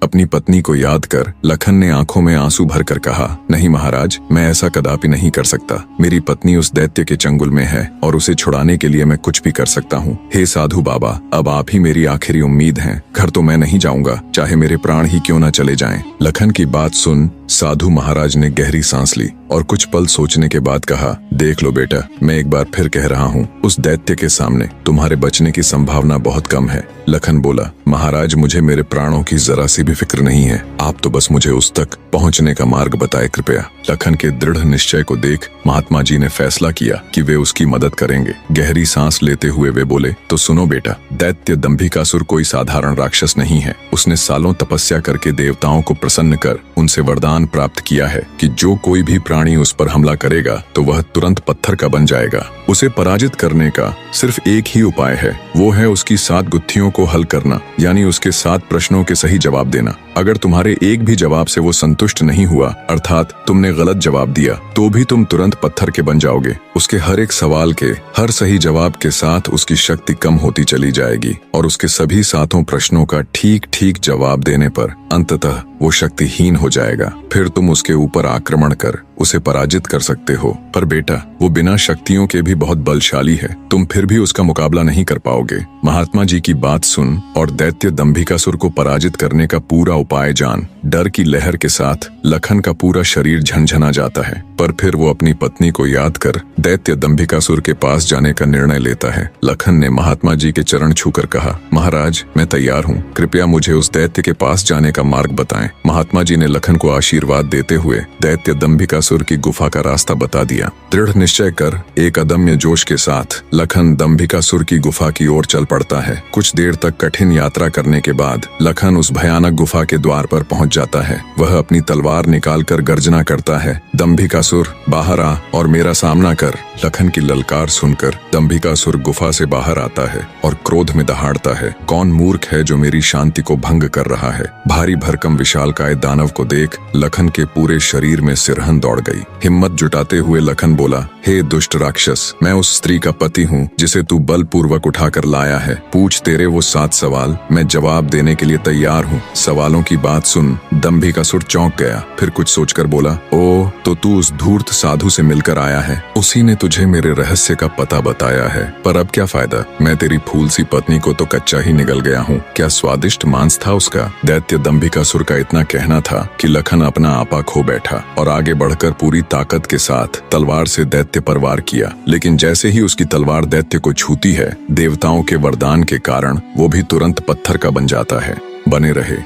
अपनी पत्नी को याद कर लखन ने आंखों में आंसू भरकर कहा, नहीं महाराज, मैं ऐसा कदापि नहीं कर सकता। मेरी पत्नी उस दैत्य के चंगुल में है और उसे छुड़ाने के लिए मैं कुछ भी कर सकता हूँ। हे साधु बाबा, अब आप ही मेरी आखिरी उम्मीद हैं। घर तो मैं नहीं जाऊंगा, चाहे मेरे प्राण ही क्यों न चले जाएं। लखन की बात सुन साधु महाराज ने गहरी सांस ली और कुछ पल सोचने के बाद कहा, देख लो बेटा, मैं एक बार फिर कह रहा हूँ, उस दैत्य के सामने तुम्हारे बचने की संभावना बहुत कम है। लखन बोला, महाराज, मुझे मेरे प्राणों की जरा सी भी फिक्र नहीं है, आप तो बस मुझे उस तक पहुँचने का मार्ग बताए कृपया। लखन के दृढ़ निश्चय को देख महात्मा जी ने फैसला किया कि वे उसकी मदद करेंगे। गहरी सांस लेते हुए वे बोले, तो सुनो बेटा, दैत्य दंभिकासुर कोई साधारण राक्षस नहीं है। उसने सालों तपस्या करके देवताओं को प्रसन्न कर उनसे वरदान प्राप्त किया है कि जो कोई भी प्राणी उस पर हमला करेगा तो वह तुरंत पत्थर का बन जाएगा। उसे पराजित करने का सिर्फ एक ही उपाय है, वो है उसकी 7 गुत्थियों को हल करना, यानी उसके 7 प्रश्नों के सही जवाब देना। अगर तुम्हारे एक भी जवाब से वो संतुष्ट नहीं हुआ, अर्थात तुमने गलत जवाब दिया, तो भी तुम तुरंत पत्थर के बन जाओगे। उसके हर एक सवाल के हर सही जवाब के साथ उसकी शक्ति कम होती चली जाएगी और उसके सभी 7 प्रश्नों का ठीक ठीक जवाब देने पर अंततः वो शक्तिहीन हो जाएगा। फिर तुम उसके ऊपर आक्रमण कर उसे पराजित कर सकते हो। पर बेटा, वो बिना शक्तियों के भी बहुत बलशाली है, तुम फिर भी उसका मुकाबला नहीं कर पाओगे। महात्मा जी की बात सुन और दैत्य दंभिकासुर को पराजित करने का पूरा उपाय जान। डर की लहर के साथ लखन का पूरा शरीर झनझना जाता है, पर फिर वो अपनी पत्नी को याद कर दैत्य दंभिकासुर के पास जाने का निर्णय लेता है। लखन ने महात्मा जी के चरण छूकर कहा, महाराज, मैं तैयार हूँ, कृपया मुझे उस दैत्य के पास जाने का मार्ग बताएं। महात्मा जी ने लखन को आशीर्वाद देते हुए दैत्य दंभिकासुर की गुफा का रास्ता बता दिया। दृढ़ निश्चय कर एक अदम्य जोश के साथ लखन दंभिकासुर की गुफा की ओर चल पड़ता है। कुछ देर तक कठिन यात्रा करने के बाद लखन उस भयानक गुफा के द्वार पर पहुंच जाता है। वह अपनी तलवार निकालकर गर्जना करता है, दंभिकासुर बाहर आ और मेरा सामना कर। लखन की ललकार सुनकर दंभिकासुर गुफा से बाहर आता है और क्रोध में दहाड़ता है, कौन मूर्ख है जो मेरी शांति को भंग कर रहा है। भारी भरकम विशालकाय दानव को देख लखन के पूरे शरीर में सिरहन दौड़ गई। हिम्मत जुटाते हुए लखन बोला, हे दुष्ट राक्षस, मैं उस स्त्री का पति हूँ जिसे तू बलपूर्वक उठाकर लाया है। पूछ तेरे वो 7 सवाल, मैं जवाब देने के लिए तैयार हूँ। सवालों की बात सुन दंभिकासुर चौंक गया, फिर कुछ सोचकर बोला, ओ, तो तू उस धूर्त साधु से मिलकर आया है, उसी ने तुझे मेरे रहस्य का पता बताया है। पर अब क्या फायदा, मैं तेरी फूल सी पत्नी को तो कच्चा ही निगल गया हूँ। क्या स्वादिष्ट मांस था उसका। दैत्य दंभिकासुर का इतना कहना था कि लखन अपना आपा खो बैठा और आगे बढ़कर पूरी ताकत के साथ तलवार से दैत्य पर वार किया। लेकिन जैसे ही उसकी तलवार दैत्य को छूती है, देवताओं के वरदान के कारण वो भी तुरंत पत्थर का बन जाता है। बने रहे।